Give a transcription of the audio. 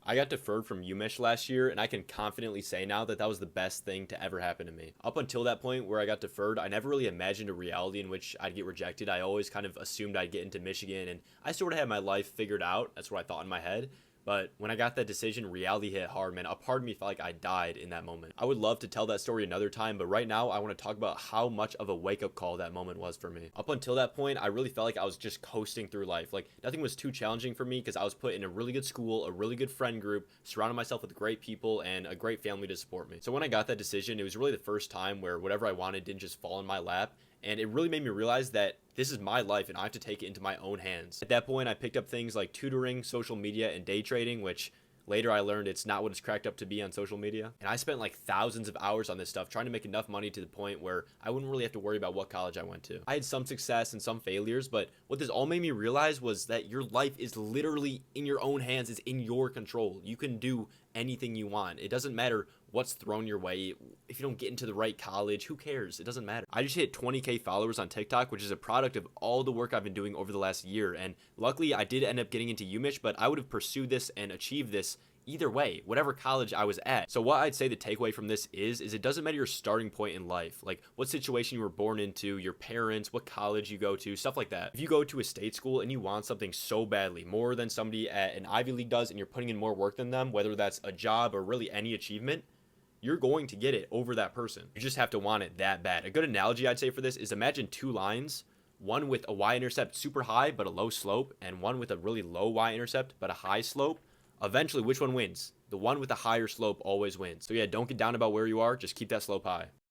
I got deferred from UMich last year, and I can confidently say now that that was the best thing to ever happen to me. Up until that point where I got deferred, I never really imagined a reality in which I'd get rejected. I always kind of assumed I'd get into Michigan, and I sort of had my life figured out. That's what I thought in my head. But when I got that decision, reality hit hard, man. A part of me felt like I died in that moment. I would love to tell that story another time, but right now I want to talk about how much of a wake-up call that moment was for me. Up until that point, I really felt like I was just coasting through life. Like, nothing was too challenging for me because I was put in a really good school, a really good friend group, surrounded myself with great people, and a great family to support me. So when I got that decision, it was really the first time where whatever I wanted didn't just fall in my lap. And it really made me realize that this is my life and I have to take it into my own hands. At that point, I picked up things like tutoring, social media, and day trading, which later I learned it's not what it's cracked up to be on social media. And I spent like thousands of hours on this stuff trying to make enough money to the point where I wouldn't really have to worry about what college I went to. I had some success and some failures, but what this all made me realize was that your life is literally in your own hands. It's in your control. You can do anything you want. It doesn't matter what's thrown your way. If you don't get into the right college, who cares? It doesn't matter. I just hit 20K followers on TikTok, which is a product of all the work I've been doing over the last year. And luckily, I did end up getting into UMich, but I would have pursued this and achieved this either way, whatever college I was at. So what I'd say the takeaway from this is it doesn't matter your starting point in life, like what situation you were born into, your parents, what college you go to, stuff like that. If you go to a state school and you want something so badly, more than somebody at an Ivy League does, and you're putting in more work than them, whether that's a job or really any achievement, you're going to get it over that person. You just have to want it that bad. A good analogy I'd say for this is imagine two lines, one with a y-intercept super high but a low slope, and one with a really low y-intercept but a high slope. Eventually, which one wins? The one with the higher slope always wins. So yeah, don't get down about where you are. Just keep that slope high.